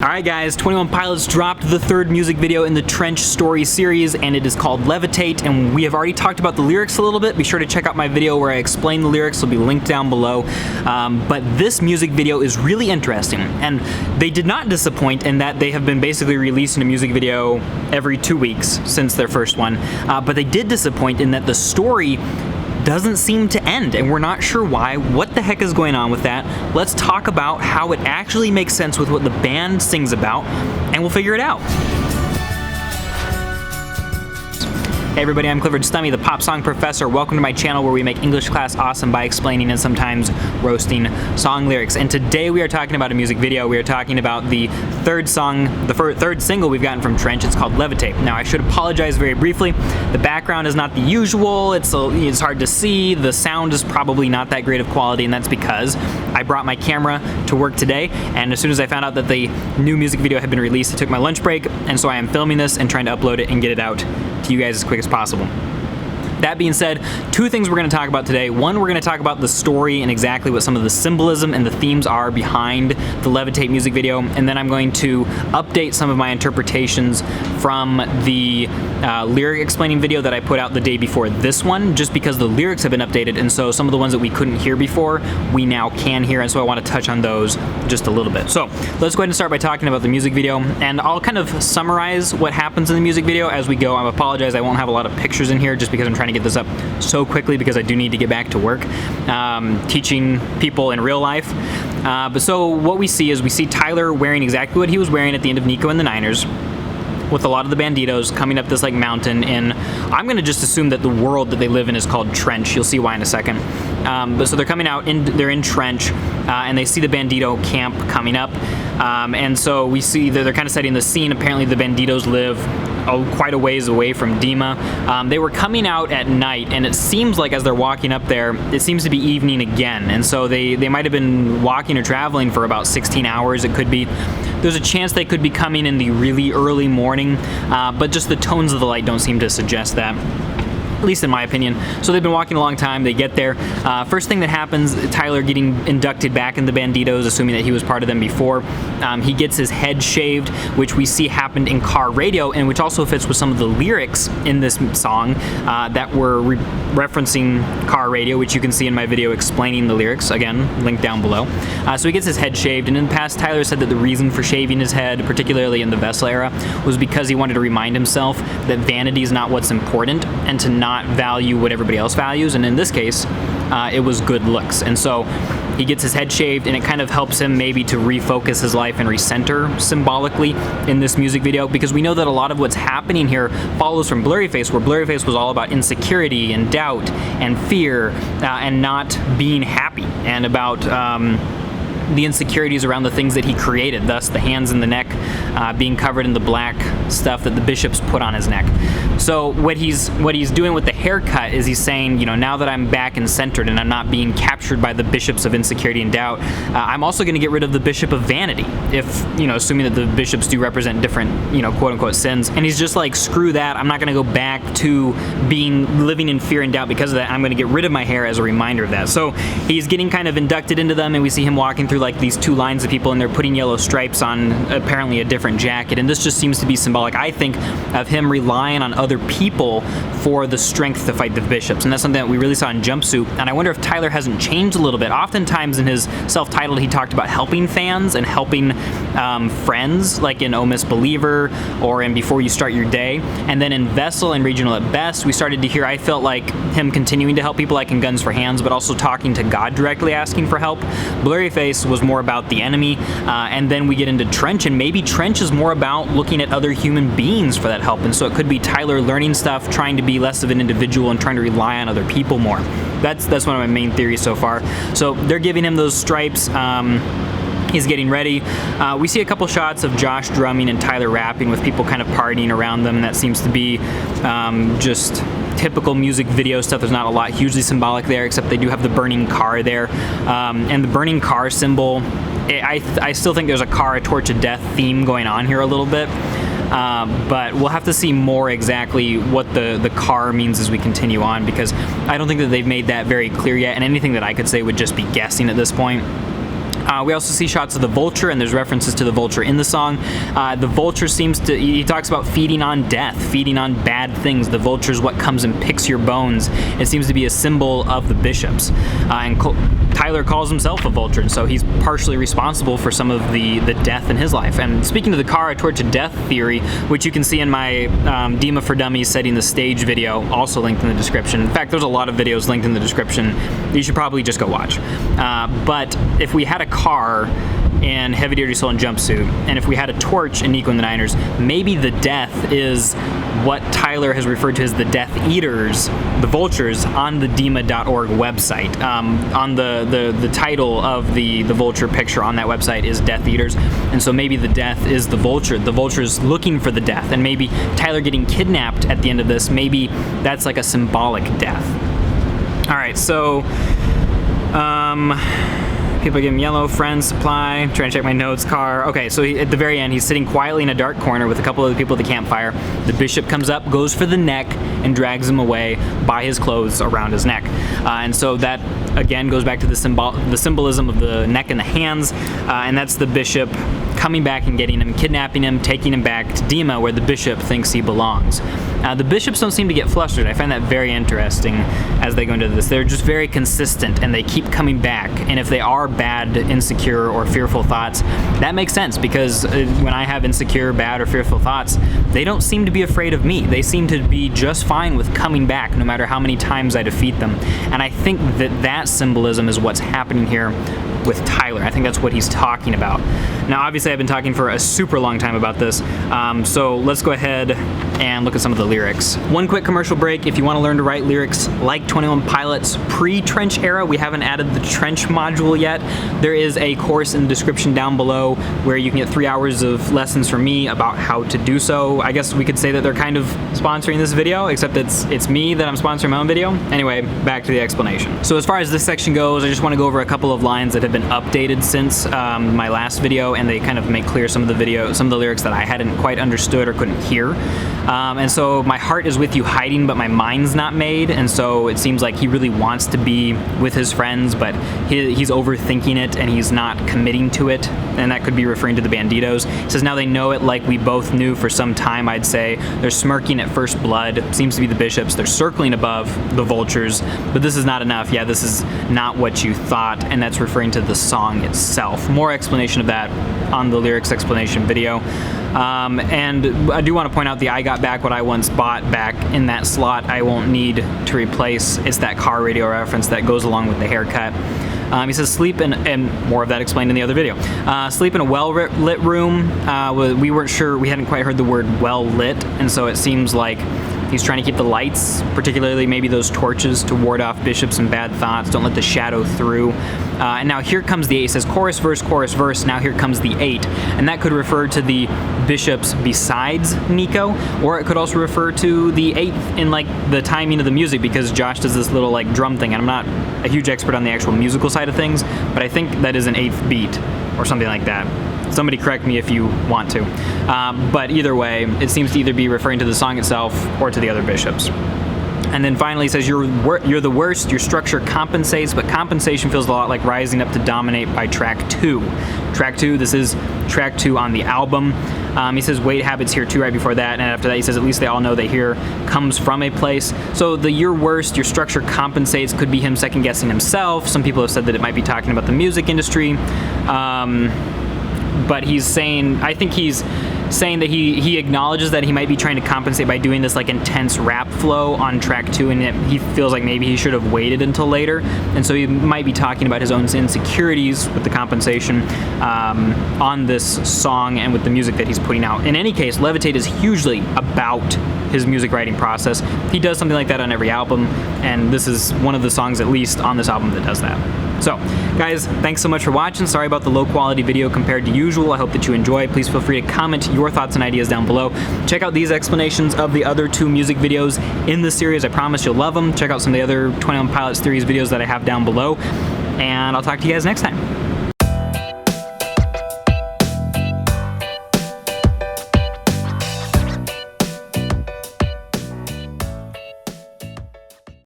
Alright guys, 21 Pilots dropped the third music video in the Trench story series, and it is called Levitate, and we have already talked about the lyrics a little bit. Be sure to check out my video where I explain the lyrics. It'll be linked down below. But this music video is really interesting, and they did not disappoint in that they have been basically releasing a music video every 2 weeks since their first one. But they did disappoint in that the story doesn't seem to end, and we're not sure why. What the heck is going on with that? Let's talk about how it actually makes sense with what the band sings about, and we'll figure it out. Hey everybody, I'm Clifford Stummy, the Pop Song Professor. Welcome to my channel where we make English class awesome by explaining and sometimes roasting song lyrics. And today we are talking about a music video. We are talking about the third single we've gotten from Trench. It's called Levitate. Now I should apologize very briefly. The background is not the usual. It's hard to see. The sound is probably not that great of quality, and that's because I brought my camera to work today, and as soon as I found out that the new music video had been released, I took my lunch break, and so I am filming this and trying to upload it and get it out to you guys as quick as possible. That being said, two things we're going to talk about today. One, we're going to talk about the story and exactly what some of the symbolism and the themes are behind the Levitate music video, and then I'm going to update some of my interpretations from the lyric explaining video that I put out the day before this one, just because the lyrics have been updated, and so some of the ones that we couldn't hear before, we now can hear, and so I want to touch on those just a little bit. So let's go ahead and start by talking about the music video, and I'll kind of summarize what happens in the music video as we go. I apologize, I won't have a lot of pictures in here just because I'm trying to get this up so quickly because I do need to get back to work teaching people in real life. But so what we see is we see Tyler wearing exactly what he was wearing at the end of Nico and the Niners, with a lot of the banditos coming up this like mountain in, I'm gonna just assume that the world that they live in is called Trench. You'll see why in a second. But so they're coming out, they're in Trench, and they see the bandito camp coming up. And so we see that they're kind of setting the scene. Apparently the banditos live quite a ways away from Dima. They were coming out at night, and it seems like as they're walking up there, it seems to be evening again. And so they might have been walking or traveling for about 16 hours. It could be, there's a chance they could be coming in the really early morning, but just the tones of the light don't seem to suggest that, at least in my opinion. So they've been walking a long time, they get there. First thing that happens, Tyler getting inducted back in the Banditos, assuming that he was part of them before. He gets his head shaved, which we see happened in Car Radio, and which also fits with some of the lyrics in this song that were referencing Car Radio, which you can see in my video explaining the lyrics, again, linked down below. So he gets his head shaved, and in the past, Tyler said that the reason for shaving his head, particularly in the Vessel era, was because he wanted to remind himself that vanity is not what's important, and to not value what everybody else values, and in this case, it was good looks. And so he gets his head shaved, and it kind of helps him maybe to refocus his life and recenter symbolically in this music video, because we know that a lot of what's happening here follows from Blurryface, where Blurryface was all about insecurity and doubt and fear and not being happy, and about the insecurities around the things that he created, thus the hands and the neck being covered in the black stuff that the bishops put on his neck. So what he's doing with the haircut is he's saying, you know, now that I'm back and centered and I'm not being captured by the bishops of insecurity and doubt, I'm also going to get rid of the bishop of vanity, if, you know, assuming that the bishops do represent different, you know, quote-unquote sins. And he's just like, screw that, I'm not going to go back to living in fear and doubt because of that. I'm going to get rid of my hair as a reminder of that. So he's getting kind of inducted into them, and we see him walking through like these two lines of people, and they're putting yellow stripes on apparently a different jacket, and this just seems to be symbolic, I think, of him relying on other people for the strength to fight the bishops, and that's something that we really saw in Jumpsuit. And I wonder if Tyler hasn't changed a little bit. Oftentimes in his self-titled, he talked about helping fans and helping friends, like in Oh Misbeliever or in Before You Start Your Day, and then in Vessel and Regional at Best, we started to hear, I felt like, him continuing to help people like in Guns for Hands, but also talking to God directly, asking for help. Blurryface was more about the enemy, and then we get into Trench, and maybe Trench is more about looking at other human beings for that help, and so it could be Tyler learning stuff, trying to be less of an individual and trying to rely on other people more. That's one of my main theories so far. So they're giving him those stripes. He's getting ready. We see a couple shots of Josh drumming and Tyler rapping with people kind of partying around them. That seems to be just typical music video stuff. There's not a lot hugely symbolic there, except they do have the burning car there. And the burning car symbol, I still think there's a torch of death theme going on here a little bit. But we'll have to see more exactly what the car means as we continue on, because I don't think that they've made that very clear yet, and anything that I could say would just be guessing at this point. We also see shots of the vulture, and there's references to the vulture in the song. The vulture he talks about feeding on death, feeding on bad things. The vulture is what comes and picks your bones. It seems to be a symbol of the bishops. And Tyler calls himself a vulture, and so he's partially responsible for some of the death in his life. And speaking of the car, a torch of death theory, which you can see in my Dima for Dummies setting the stage video, also linked in the description. In fact, there's a lot of videos linked in the description. You should probably just go watch. But if we had a car in Heavy Duty Soul and Jumpsuit, and if we had a torch in Nico and the Niners, maybe the death is what Tyler has referred to as the Death Eaters, the vultures, on the Dima.org website. On the title of the vulture picture on that website is Death Eaters, and so maybe the death is the vulture. The vulture is looking for the death, and maybe Tyler getting kidnapped at the end of this, maybe that's like a symbolic death. All right, so people give him yellow, friends, supply, trying to check my notes, car. Okay, so at the very end, he's sitting quietly in a dark corner with a couple of the people at the campfire. The bishop comes up, goes for the neck, and drags him away by his clothes around his neck. And so that, again, goes back to the symbolism of the neck and the hands, and that's the bishop coming back and getting him, kidnapping him, taking him back to Dima, where the bishop thinks he belongs. The bishops don't seem to get flustered. I find that very interesting as they go into this. They're just very consistent, and they keep coming back. And if they are bad, insecure, or fearful thoughts, that makes sense, because when I have insecure, bad, or fearful thoughts, they don't seem to be afraid of me. They seem to be just fine with coming back, no matter how many times I defeat them. And I think that symbolism is what's happening here with Tyler. I think that's what he's talking about. Now, obviously, I've been talking for a super long time about this, so let's go ahead and look at some of the lyrics. One quick commercial break. If you want to learn to write lyrics like 21 Pilots pre-Trench era, we haven't added the Trench module yet. There is a course in the description down below where you can get 3 hours of lessons from me about how to do so. I guess we could say that they're kind of sponsoring this video, except it's me that I'm sponsoring my own video. Anyway, back to the explanation. So as far as this section goes, I just want to go over a couple of lines that have been updated since my last video, and they kind of make clear some of the lyrics that I hadn't quite understood or couldn't hear. And so my heart is with you hiding, but my mind's not made. And so it seems like he really wants to be with his friends, but he's overthinking it and he's not committing to it. And that could be referring to the Banditos. He says, now they know it like we both knew for some time, I'd say. They're smirking at first blood. Seems to be the bishops. They're circling above the vultures, but this is not enough. Yeah, this is not what you thought. And that's referring to the song itself. More explanation of that on the lyrics explanation video. And I do want to point out the I got back what I once bought back in that slot I won't need to replace. It's that car radio reference that goes along with the haircut. He says sleep in, and more of that explained in the other video. Sleep in a well-lit room. We weren't sure, we hadn't quite heard the word well-lit, and so it seems like he's trying to keep the lights, particularly maybe those torches, to ward off bishops and bad thoughts. Don't let the shadow through. And now here comes the 8. It says chorus, verse. Now here comes the 8. And that could refer to the bishops besides Nico, or it could also refer to the 8th in like the timing of the music, because Josh does this little like drum thing. And I'm not a huge expert on the actual musical side of things, but I think that is an 8th beat or something like that. Somebody correct me if you want to. But either way, it seems to either be referring to the song itself or to the other bishops. And then finally it says, you're the worst, your structure compensates, but compensation feels a lot like rising up to dominate by track 2. Track 2, this is track 2 on the album. He says weight habits here too right before that, and after that he says at least they all know that here comes from a place. So the you're worst, your structure compensates could be him second guessing himself. Some people have said that it might be talking about the music industry. But he's saying, I think he's saying that he acknowledges that he might be trying to compensate by doing this like intense rap flow on track 2, and he feels like maybe he should have waited until later, and so he might be talking about his own insecurities with the compensation on this song and with the music that he's putting out. In any case, Levitate is hugely about his music writing process. He does something like that on every album, and this is one of the songs, at least on this album, that does that. So, guys, thanks so much for watching. Sorry about the low quality video compared to usual. I hope that you enjoy. Please feel free to comment your thoughts and ideas down below. Check out these explanations of the other 2 music videos in the series. I promise you'll love them. Check out some of the other 21 Pilots Theories videos that I have down below. And I'll talk to you guys next time.